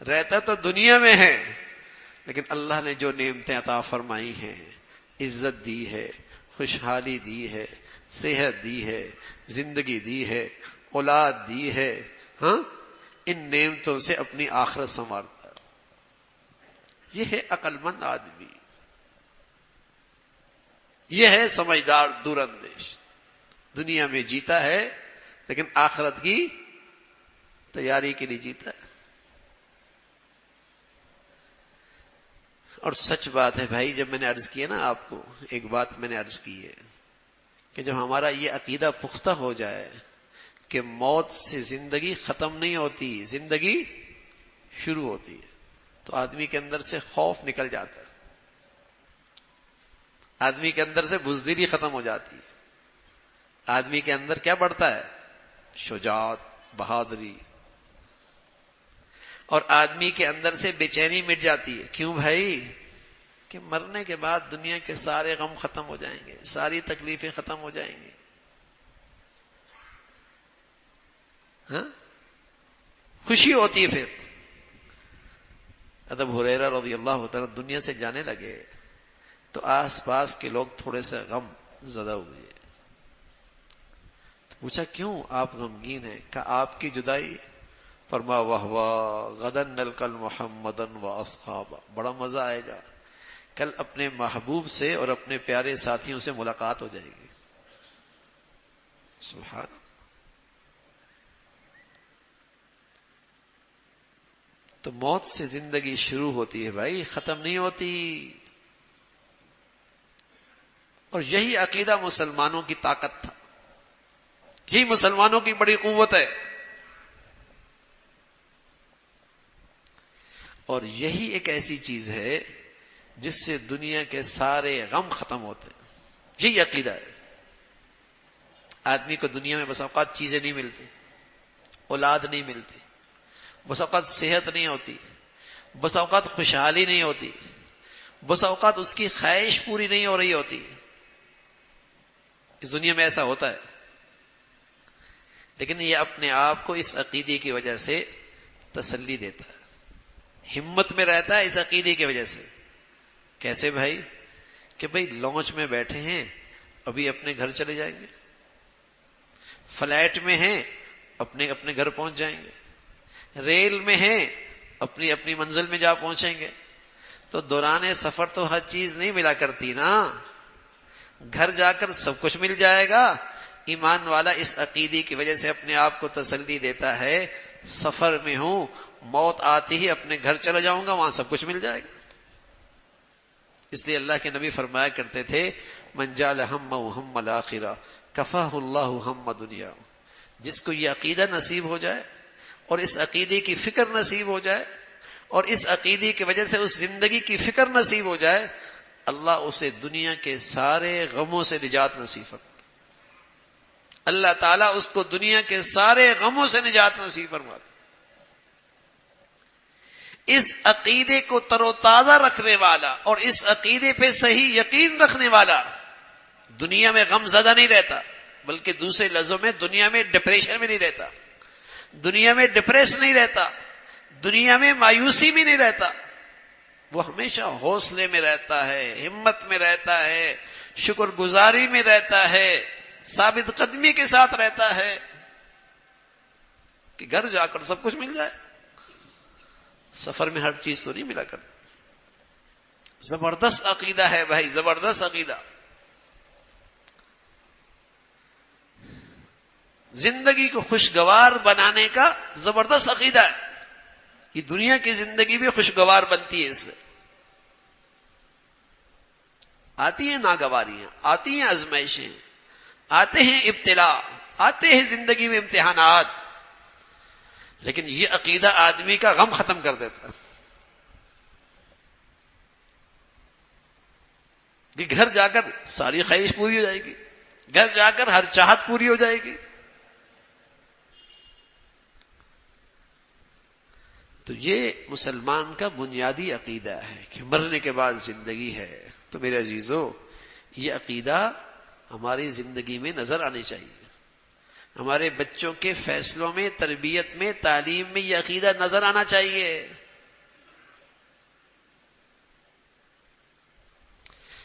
رہتا تو دنیا میں ہے لیکن اللہ نے جو نعمتیں عطا فرمائی ہیں، عزت دی ہے، خوشحالی دی ہے، صحت دی ہے، زندگی دی ہے، اولاد دی ہے، ہاں، ان نعمتوں سے اپنی آخرت سنوارتا ہے. یہ ہے عقل مند آدمی، یہ ہے سمجھدار دور اندیش. دنیا میں جیتا ہے لیکن آخرت کی تیاری کے لیے جیتا ہے. اور سچ بات ہے بھائی، جب میں نے عرض کیا نا آپ کو، ایک بات میں نے عرض کی ہے کہ جب ہمارا یہ عقیدہ پختہ ہو جائے کہ موت سے زندگی ختم نہیں ہوتی، زندگی شروع ہوتی ہے، تو آدمی کے اندر سے خوف نکل جاتا ہے، آدمی کے اندر سے بزدلی ختم ہو جاتی ہے، آدمی کے اندر کیا بڑھتا ہے؟ شجاعت، بہادری. اور آدمی کے اندر سے بے چینی مٹ جاتی ہے. کیوں بھائی؟ کہ مرنے کے بعد دنیا کے سارے غم ختم ہو جائیں گے، ساری تکلیفیں ختم ہو جائیں گی. ہاں خوشی ہوتی ہے. پھر ابو ہریرہ رضی اللہ تعالیٰ دنیا سے جانے لگے تو آس پاس کے لوگ تھوڑے سے غم زدہ ہوئے. پوچھا کیوں آپ غمگین ہیں؟ کہا آپ کی جدائی. فرما واہ واہ غدن نلقل محمدن و اصحابہ، بڑا مزہ آئے گا، کل اپنے محبوب سے اور اپنے پیارے ساتھیوں سے ملاقات ہو جائے گی. سبحان. تو موت سے زندگی شروع ہوتی ہے بھائی، ختم نہیں ہوتی. اور یہی عقیدہ مسلمانوں کی طاقت تھا، یہی مسلمانوں کی بڑی قوت ہے، اور یہی ایک ایسی چیز ہے جس سے دنیا کے سارے غم ختم ہوتے ہیں. یہی عقیدہ ہے. آدمی کو دنیا میں بس اوقات چیزیں نہیں ملتی، اولاد نہیں ملتی، بس اوقات صحت نہیں ہوتی، بس اوقات خوشحالی نہیں ہوتی، بس اوقات اس کی خواہش پوری نہیں ہو رہی ہوتی. اس دنیا میں ایسا ہوتا ہے. لیکن یہ اپنے آپ کو اس عقیدے کی وجہ سے تسلی دیتا ہے، ہمت میں رہتا ہے اس عقیدے کی وجہ سے. کیسے بھائی؟ کہ بھائی لانچ میں بیٹھے ہیں، ابھی اپنے گھر چلے جائیں گے. فلائٹ میں ہیں، اپنے اپنے گھر پہنچ جائیں گے. ریل میں ہیں، اپنی اپنی منزل میں جا پہنچیں گے. تو دوران سفر تو ہر چیز نہیں ملا کرتی نا. گھر جا کر سب کچھ مل جائے گا. ایمان والا اس عقیدے کی وجہ سے اپنے آپ کو تسلی دیتا ہے، سفر میں ہوں، موت آتی ہی اپنے گھر چلا جاؤں گا، وہاں سب کچھ مل جائے گا. اس لیے اللہ کے نبی فرمایا کرتے تھے من جعل ہمہ ہم الآخرہ کفاہ اللہ ہم دنیا. جس کو یہ عقیدہ نصیب ہو جائے اور اس عقیدے کی فکر نصیب ہو جائے اور اس عقیدے کی وجہ سے اس زندگی کی فکر نصیب ہو جائے، اللہ اسے دنیا کے سارے غموں سے نجات نصیب فرمائے. اللہ تعالیٰ اس کو دنیا کے سارے غموں سے نجات نصیب فرمائے. اس عقیدے کو تر و تازہ رکھنے والا اور اس عقیدے پہ صحیح یقین رکھنے والا دنیا میں غم زدہ نہیں رہتا، بلکہ دوسرے لفظوں میں دنیا میں ڈپریشن میں نہیں رہتا، دنیا میں ڈپریس نہیں رہتا، دنیا میں مایوسی بھی نہیں رہتا. وہ ہمیشہ حوصلے میں رہتا ہے، ہمت میں رہتا ہے، شکر گزاری میں رہتا ہے، ثابت قدمی کے ساتھ رہتا ہے کہ گھر جا کر سب کچھ مل جائے. سفر میں ہر چیز تو نہیں ملا کر. زبردست عقیدہ ہے بھائی، زبردست عقیدہ. زندگی کو خوشگوار بنانے کا زبردست عقیدہ ہے. یہ دنیا کی زندگی بھی خوشگوار بنتی ہے اس سے. آتی ہیں ناگواریاں، آتی ہیں آزمائشیں، آتے ہیں ابتلا، آتے ہیں زندگی میں امتحانات، لیکن یہ عقیدہ آدمی کا غم ختم کر دیتا ہے. کہ گھر جا کر ساری خواہش پوری ہو جائے گی، گھر جا کر ہر چاہت پوری ہو جائے گی. تو یہ مسلمان کا بنیادی عقیدہ ہے کہ مرنے کے بعد زندگی ہے. تو میرے عزیزو، یہ عقیدہ ہماری زندگی میں نظر آنی چاہیے. ہمارے بچوں کے فیصلوں میں، تربیت میں، تعلیم میں یہ عقیدہ نظر آنا چاہیے.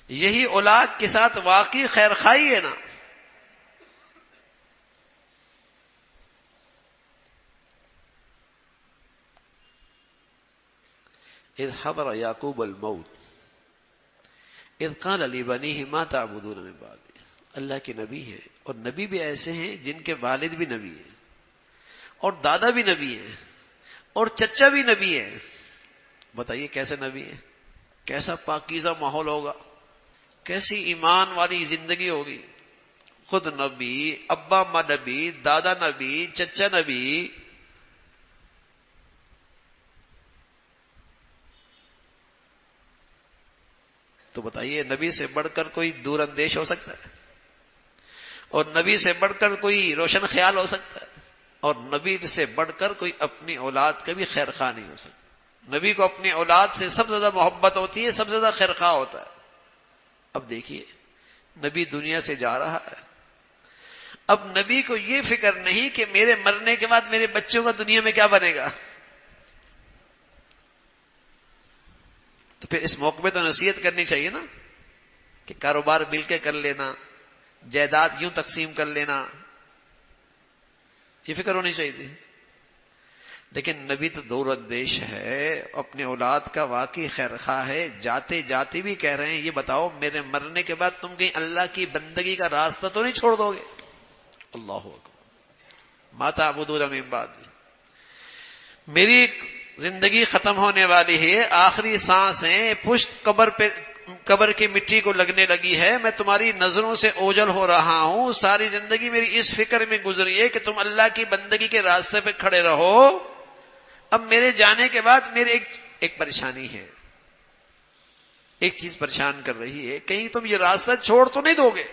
یہی اولاد کے ساتھ واقعی خیر خواہی ہے نا. اذ حضر یعقوب الموت اذ قال لبنیہ ما تعبدون من بعدی. اللہ کے نبی ہیں، اور نبی بھی ایسے ہیں جن کے والد بھی نبی ہیں، اور دادا بھی نبی ہیں، اور چچا بھی نبی ہے. بتائیے کیسے نبی ہیں؟ کیسا پاکیزہ ماحول ہوگا، کیسی ایمان والی زندگی ہوگی. خود نبی، ابا اماں نبی، دادا نبی، چچا نبی. تو بتائیے نبی سے بڑھ کر کوئی دور اندیش ہو سکتا ہے؟ اور نبی سے بڑھ کر کوئی روشن خیال ہو سکتا ہے؟ اور نبی سے بڑھ کر کوئی اپنی اولاد کا بھی خیر خواہ نہیں ہو سکتا. نبی کو اپنی اولاد سے سب سے زیادہ محبت ہوتی ہے، سب سے زیادہ خیرخواہ ہوتا ہے۔ اب دیکھیے نبی دنیا سے جا رہا ہے، اب نبی کو یہ فکر نہیں کہ میرے مرنے کے بعد میرے بچوں کا دنیا میں کیا بنے گا۔ تو پھر اس موقع پہ تو نصیحت کرنی چاہیے نا کہ کاروبار مل کے کر لینا، جائیداد یوں تقسیم کر لینا، یہ فکر ہونی چاہیے تھی۔ لیکن نبی تو دور اندیش ہے، اپنے اولاد کا واقعی خیرخواہ ہے، جاتے جاتے بھی کہہ رہے ہیں یہ بتاؤ میرے مرنے کے بعد تم کہیں اللہ کی بندگی کا راستہ تو نہیں چھوڑ دو گے؟ اللہ اکبر، ما تعبدون من بعدی، میری زندگی ختم ہونے والی ہے، آخری سانسیں پشت قبر کی مٹی کو لگنے لگی ہے، میں تمہاری نظروں سے اوجھل ہو رہا ہوں، ساری زندگی میری اس فکر میں گزری ہے کہ تم اللہ کی بندگی کے راستے پہ کھڑے رہو، اب میرے جانے کے بعد میرے ایک پریشانی ہے، ایک چیز پریشان کر رہی ہے، کہیں تم یہ راستہ چھوڑ تو نہیں دو گے؟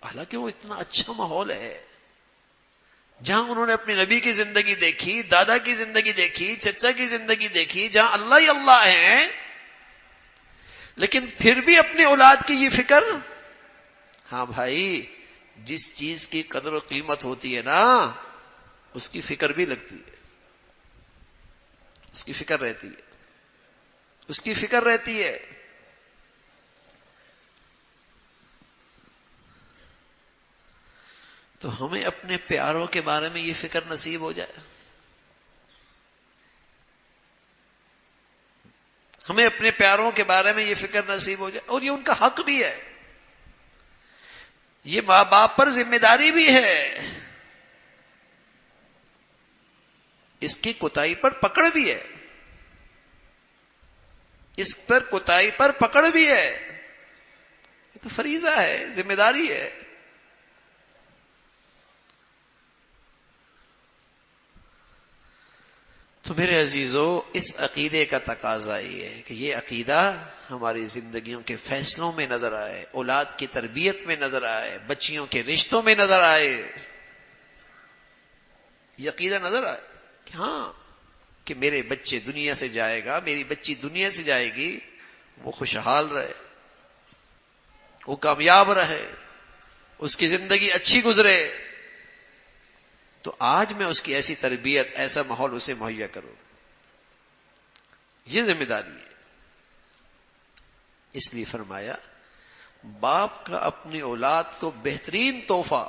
حالانکہ وہ اتنا اچھا ماحول ہے جہاں انہوں نے اپنی نبی کی زندگی دیکھی، دادا کی زندگی دیکھی، چچا کی زندگی دیکھی، جہاں اللہ ہی اللہ ہیں، لیکن پھر بھی اپنی اولاد کی یہ فکر۔ ہاں بھائی، جس چیز کی قدر و قیمت ہوتی ہے نا اس کی فکر بھی لگتی ہے، اس کی فکر رہتی ہے، اس کی فکر رہتی ہے۔ تو ہمیں اپنے پیاروں کے بارے میں یہ فکر نصیب ہو جائے، ہمیں اپنے پیاروں کے بارے میں یہ فکر نصیب ہو جائے، اور یہ ان کا حق بھی ہے، یہ ماں باپ پر ذمہ داری بھی ہے، اس کی کوتاہی پر پکڑ بھی ہے، اس پر کوتاہی پر پکڑ بھی ہے، یہ تو فریضہ ہے، ذمہ داری ہے۔ تو میرے عزیزو، اس عقیدے کا تقاضا یہ ہے کہ یہ عقیدہ ہماری زندگیوں کے فیصلوں میں نظر آئے، اولاد کی تربیت میں نظر آئے، بچیوں کے رشتوں میں نظر آئے، یہ عقیدہ نظر آئے کہ ہاں کہ میرے بچے دنیا سے جائے گا، میری بچی دنیا سے جائے گی، وہ خوشحال رہے، وہ کامیاب رہے، اس کی زندگی اچھی گزرے، تو آج میں اس کی ایسی تربیت، ایسا ماحول اسے مہیا کروں، یہ ذمہ داری ہے۔ اس لیے فرمایا باپ کا اپنی اولاد کو بہترین تحفہ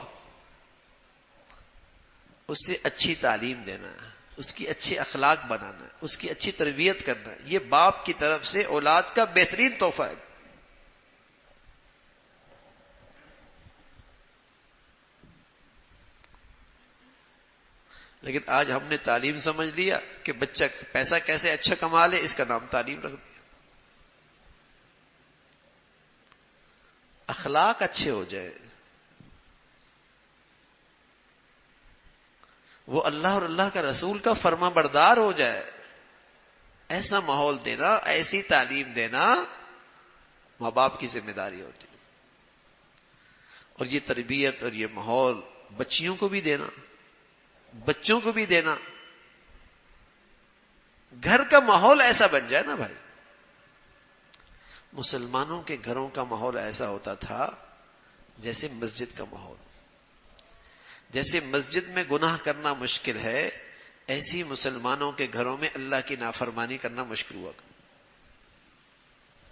اسے اچھی تعلیم دینا، اس کی اچھے اخلاق بنانا، اس کی اچھی تربیت کرنا، یہ باپ کی طرف سے اولاد کا بہترین تحفہ ہے۔ لیکن آج ہم نے تعلیم سمجھ لیا کہ بچہ پیسہ کیسے اچھا کما لے، اس کا نام تعلیم رکھ دیا، اخلاق اچھے ہو جائے، وہ اللہ اور اللہ کا رسول کا فرما بردار ہو جائے، ایسا ماحول دینا، ایسی تعلیم دینا ماں باپ کی ذمہ داری ہوتی ہے۔ اور یہ تربیت اور یہ ماحول بچیوں کو بھی دینا، بچوں کو بھی دینا، گھر کا ماحول ایسا بن جائے نا بھائی۔ مسلمانوں کے گھروں کا ماحول ایسا ہوتا تھا جیسے مسجد کا ماحول، جیسے مسجد میں گناہ کرنا مشکل ہے، ایسی مسلمانوں کے گھروں میں اللہ کی نافرمانی کرنا مشکل ہوا۔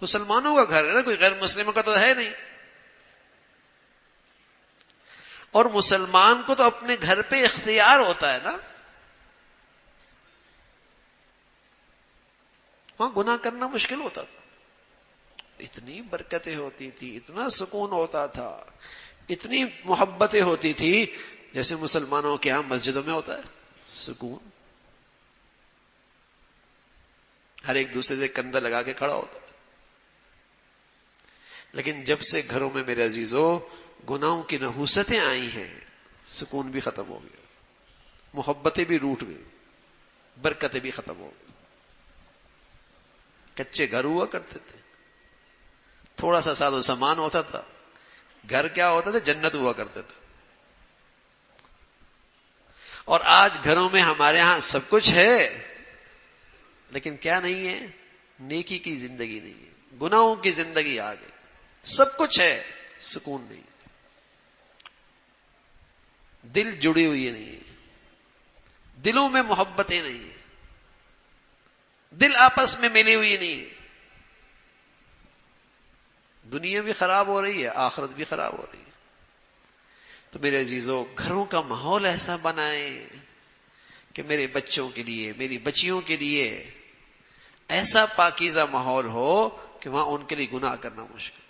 مسلمانوں کا گھر ہے نا، کوئی غیر مسلموں کا تو ہے نہیں، اور مسلمان کو تو اپنے گھر پہ اختیار ہوتا ہے نا، وہاں گناہ کرنا مشکل ہوتا تھا، اتنی برکتیں ہوتی تھی، اتنا سکون ہوتا تھا، اتنی محبتیں ہوتی تھی، جیسے مسلمانوں کے ہاں مسجدوں میں ہوتا ہے سکون، ہر ایک دوسرے سے کندھا لگا کے کھڑا ہوتا ہے۔ لیکن جب سے گھروں میں میرے عزیزو گناہوں کی نحوستیں آئی ہیں، سکون بھی ختم ہو گیا، محبتیں بھی روٹ گئی، برکتیں بھی ختم ہو گئی۔ کچے گھر ہوا کرتے تھے، تھوڑا سا ساز و سامان ہوتا تھا، گھر کیا ہوتا تھا، جنت ہوا کرتے تھے۔ اور آج گھروں میں ہمارے ہاں سب کچھ ہے، لیکن کیا نہیں ہے؟ نیکی کی زندگی نہیں ہے، گناہوں کی زندگی آ گئی. سب کچھ ہے، سکون نہیں، دل جڑی ہوئی نہیں ہے، دلوں میں محبتیں نہیں ہیں، دل آپس میں ملی ہوئی نہیں ہے. دنیا بھی خراب ہو رہی ہے، آخرت بھی خراب ہو رہی ہے. تو میرے عزیزو، گھروں کا ماحول ایسا بنائیں کہ میرے بچوں کے لیے، میری بچیوں کے لیے ایسا پاکیزہ ماحول ہو کہ وہاں ان کے لیے گناہ کرنا مشکل.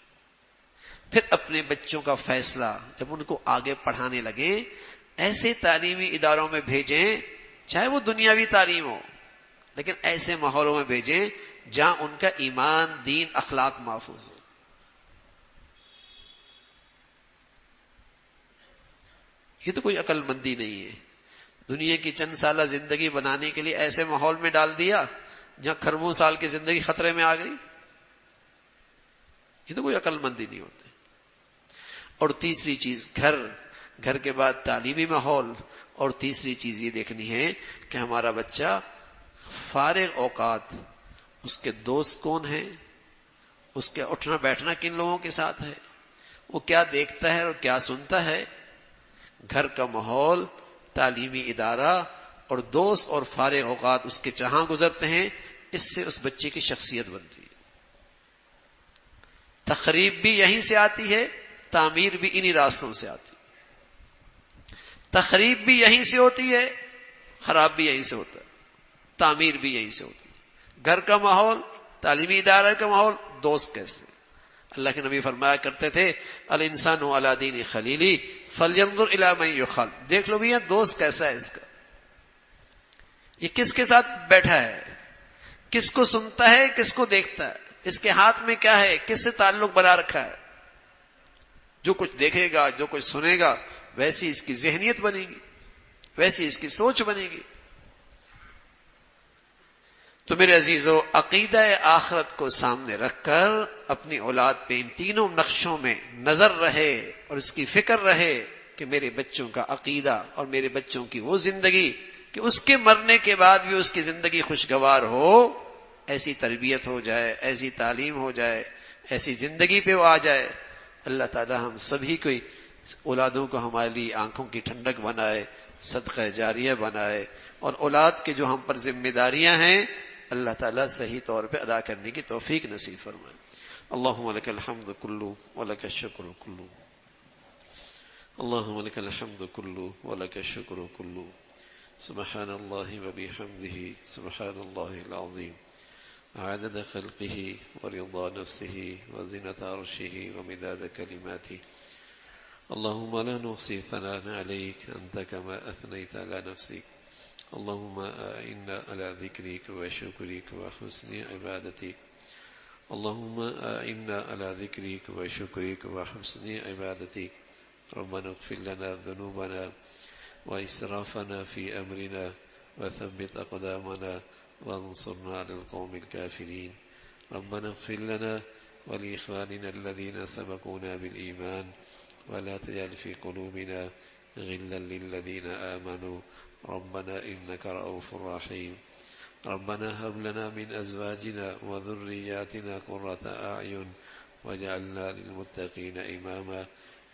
پھر اپنے بچوں کا فیصلہ جب ان کو آگے پڑھانے لگیں، ایسے تعلیمی اداروں میں بھیجیں، چاہے وہ دنیاوی تعلیم ہو، لیکن ایسے ماحولوں میں بھیجیں جہاں ان کا ایمان، دین، اخلاق محفوظ ہو. یہ تو کوئی عقل مندی نہیں ہے. دنیا کی چند سالہ زندگی بنانے کے لیے ایسے ماحول میں ڈال دیا جہاں کھربوں سال کی زندگی خطرے میں آ گئی. یہ تو کوئی عقل مندی نہیں ہوتی. اور تیسری چیز گھر کے بعد تعلیمی ماحول. اور تیسری چیز یہ دیکھنی ہے کہ ہمارا بچہ فارغ اوقات اس کے دوست کون ہیں، اس کے اٹھنا بیٹھنا کن لوگوں کے ساتھ ہے، وہ کیا دیکھتا ہے اور کیا سنتا ہے. گھر کا ماحول، تعلیمی ادارہ اور دوست اور فارغ اوقات اس کے جہاں گزرتے ہیں، اس سے اس بچے کی شخصیت بنتی ہے. تخریب بھی یہیں سے آتی ہے، تعمیر بھی انہی راستوں سے آتی ہے. تخریب بھی یہیں سے ہوتی ہے، خراب بھی یہیں سے ہوتا ہے، تعمیر بھی یہیں سے ہوتی ہے. گھر کا ماحول، تعلیمی ادارہ کا ماحول، دوست کیسے. اللہ کے نبی فرمایا کرتے تھے الانسان علی دین خلیلی فلینظر الی من یخل. دیکھ لو بھی یہ دوست کیسا ہے اس کا، یہ کس کے ساتھ بیٹھا ہے، کس کو سنتا ہے، کس کو دیکھتا ہے، اس کے ہاتھ میں کیا ہے، کس سے تعلق بنا رکھا ہے. جو کچھ دیکھے گا، جو کچھ سنے گا، ویسی اس کی ذہنیت بنے گی، ویسی اس کی سوچ بنے گی. تو میرے عزیزو، عقیدہ آخرت کو سامنے رکھ کر اپنی اولاد پہ ان تینوں نقشوں میں نظر رہے اور اس کی فکر رہے کہ میرے بچوں کا عقیدہ اور میرے بچوں کی وہ زندگی کہ اس کے مرنے کے بعد بھی اس کی زندگی خوشگوار ہو. ایسی تربیت ہو جائے، ایسی تعلیم ہو جائے، ایسی زندگی پہ وہ آ جائے. اللہ تعالی ہم سبھی کو اولادوں کو ہمارے لیے آنکھوں کی ٹھنڈک بنائے، صدقہ جاریہ بنائے، اور اولاد کے جو ہم پر ذمہ داریاں ہیں اللہ تعالیٰ صحیح طور پہ ادا کرنے کی توفیق نصیب فرمائے. اللہم لک الحمد کلو ولک الشکر کلو، اللہم لک الحمد کلو ولک الشکر کلو، سبحان اللہ وبحمدہ، سبحان اللہ العظیم، عدد خلقہ ورضا نفسہ وزنة عرشہ ومداد کلماتہ. اللہم لا نحصی ثناء علیک انت کما اثنیت علی نفسک. اللهم أعنا على ذكرك وشكرك وحسن عبادتك. اللهم أعنا على ذكرك وشكرك وحسن عبادتك. ربنا اغفر لنا ذنوبنا وإسرافنا في أمرنا وثبت أقدامنا وانصرنا على القوم الكافرين. ربنا اغفر لنا ولإخواننا الذين سبقونا بالإيمان ولا تجعل في قلوبنا غلا للذين آمنوا ربنا إنك رؤوف رحيم. ربنا هب لنا من أزواجنا وذرياتنا قرة أعين واجعلنا للمتقين إماما.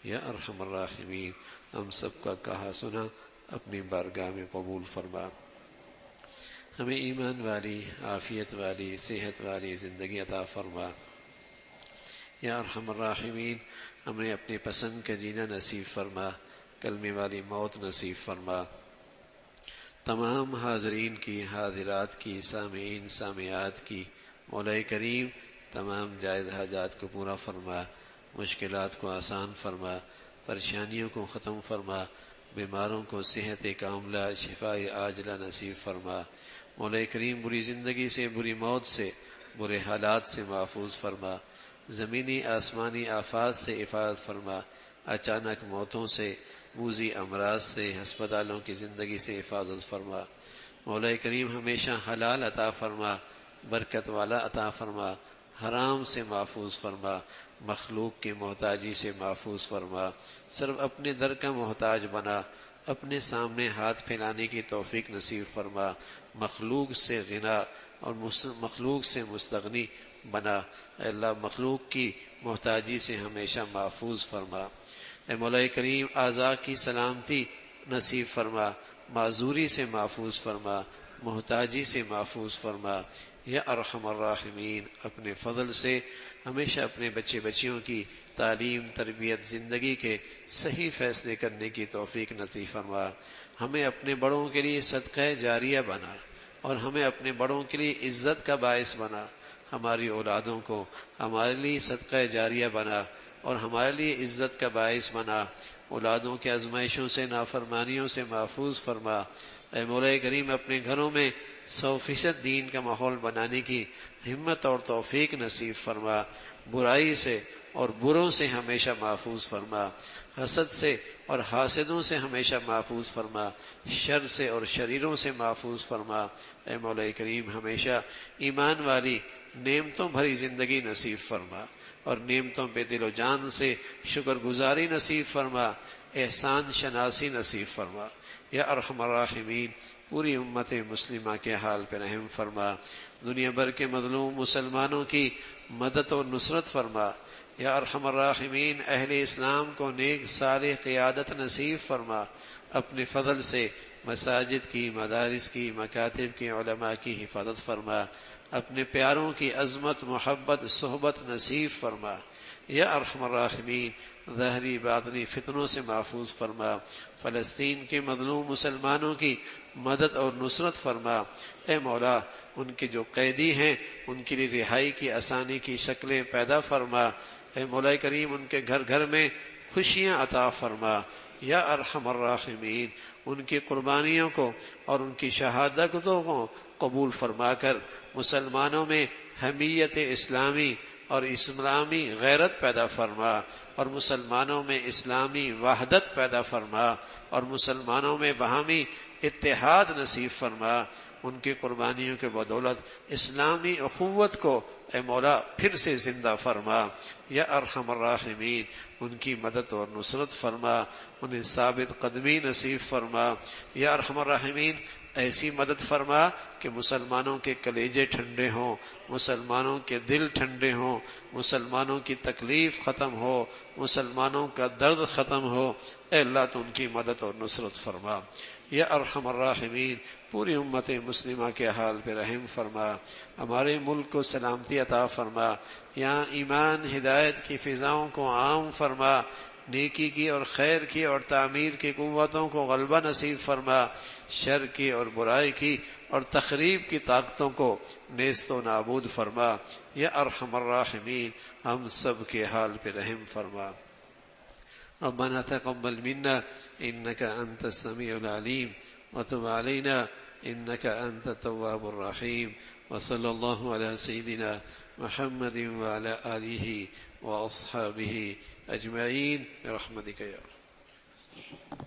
یا ارحم الراحمین، ہم سب کا کہا سنا اپنی بارگاہ میں قبول فرما. ہمیں ایمان والی، عافیت والی، صحت والی زندگی عطا فرما. یا ارحم الراحمین، ہمیں اپنے پسند کا جینا نصیب فرما، کلمے والی موت نصیب فرما. تمام حاضرین کی، حاضرات کی، سامعین سامعات کی مولا کریم تمام جائز حاجات کو پورا فرما، مشکلات کو آسان فرما، پریشانیوں کو ختم فرما، بیماروں کو صحت کاملہ، شفاء عاجلہ نصیب فرما. مولا کریم بری زندگی سے، بری موت سے، برے حالات سے محفوظ فرما. زمینی آسمانی آفات سے حفاظت فرما. اچانک موتوں سے، موذی امراض سے، ہسپتالوں کی زندگی سے حفاظت فرما. مولا کریم ہمیشہ حلال عطا فرما، برکت والا عطا فرما، حرام سے محفوظ فرما، مخلوق کی محتاجی سے محفوظ فرما. صرف اپنے در کا محتاج بنا، اپنے سامنے ہاتھ پھیلانے کی توفیق نصیب فرما، مخلوق سے غنا اور مخلوق سے مستغنی بنا، اے اللہ مخلوق کی محتاجی سے ہمیشہ محفوظ فرما، اے مولا کریم اعضاء کی سلامتی نصیب فرما، معذوری سے محفوظ فرما، محتاجی سے محفوظ فرما، یا ارحم الراحمین اپنے فضل سے ہمیشہ اپنے بچے بچیوں کی تعلیم، تربیت، زندگی کے صحیح فیصلے کرنے کی توفیق نصیب فرما، ہمیں اپنے بڑوں کے لیے صدقہ جاریہ بنا اور ہمیں اپنے بڑوں کے لیے عزت کا باعث بنا، ہماری اولادوں کو ہمارے لیے صدقہ جاریہ بنا اور ہمارے لیے عزت کا باعث بنا، اولادوں کے آزمائشوں سے، نافرمانیوں سے محفوظ فرما، اے مولا کریم اپنے گھروں میں 100% دین کا ماحول بنانے کی ہمت اور توفیق نصیب فرما، برائی سے اور بروں سے ہمیشہ محفوظ فرما، حسد سے اور حاسدوں سے ہمیشہ محفوظ فرما، شر سے اور شریروں سے محفوظ فرما، اے مولا کریم ہمیشہ ایمان والی نعمتوں بھری زندگی نصیب فرما اور نعمتوں پہ دل و جان سے شکر گزاری نصیب فرما، احسان شناسی نصیب فرما، یا ارحم الراحمین پوری امت مسلمہ کے حال پہ رحم فرما، دنیا بھر کے مظلوم مسلمانوں کی مدد و نصرت فرما، یا ارحم الراحمین اہل اسلام کو نیک صالح قیادت نصیب فرما، اپنے فضل سے مساجد کی، مدارس کی، مکاتب کی، علماء کی حفاظت فرما، اپنے پیاروں کی عظمت، محبت، صحبت نصیب فرما، یا ارحم الراحمین ظاہری باطنی فتنوں سے محفوظ فرما، فلسطین کے مظلوم مسلمانوں کی مدد اور نصرت فرما، اے مولا ان کے جو قیدی ہیں ان کے لیے رہائی کی آسانی کی شکلیں پیدا فرما، اے مولا کریم ان کے گھر گھر میں خوشیاں عطا فرما، یا ارحم الراحمین ان کی قربانیوں کو اور ان کی شہادتوں کو قبول فرما کر مسلمانوں میں حمیت اسلامی اور اسلامی غیرت پیدا فرما اور مسلمانوں میں اسلامی وحدت پیدا فرما اور مسلمانوں میں باہمی اتحاد نصیب فرما، ان کی قربانیوں کے بدولت اسلامی اخوت کو اے مولا پھر سے زندہ فرما، یا ارحم الراحمین ان کی مدد اور نصرت فرما، انہیں ثابت قدمی نصیب فرما، یا ارحم الراحمین ایسی مدد فرما کہ مسلمانوں کے کلیجے ٹھنڈے ہوں، مسلمانوں کے دل ٹھنڈے ہوں، مسلمانوں کی تکلیف ختم ہو، مسلمانوں کا درد ختم ہو، اے اللہ تو ان کی مدد اور نصرت فرما، یا ارحم الراحمین پوری امت مسلمہ کے حال پہ رحم فرما، ہمارے ملک کو سلامتی عطا فرما، یہاں ایمان ہدایت کی فضاؤں کو عام فرما، نیکی کی اور خیر کی اور تعمیر کی قوتوں کو غلبہ نصیب فرما، شر کی اور برائی کی اور تخریب کی طاقتوں کو نیست و نابود فرما، یا ارحم الراحمین ہم سب کے حال پہ رحم فرما۔ ربنا تقبل منا إنك أنت السميع العليم وتب علينا إنك أنت التواب الرحيم، وصلى الله على سيدنا محمد وعلى آله وأصحابه أجمعين برحمتك يا رب۔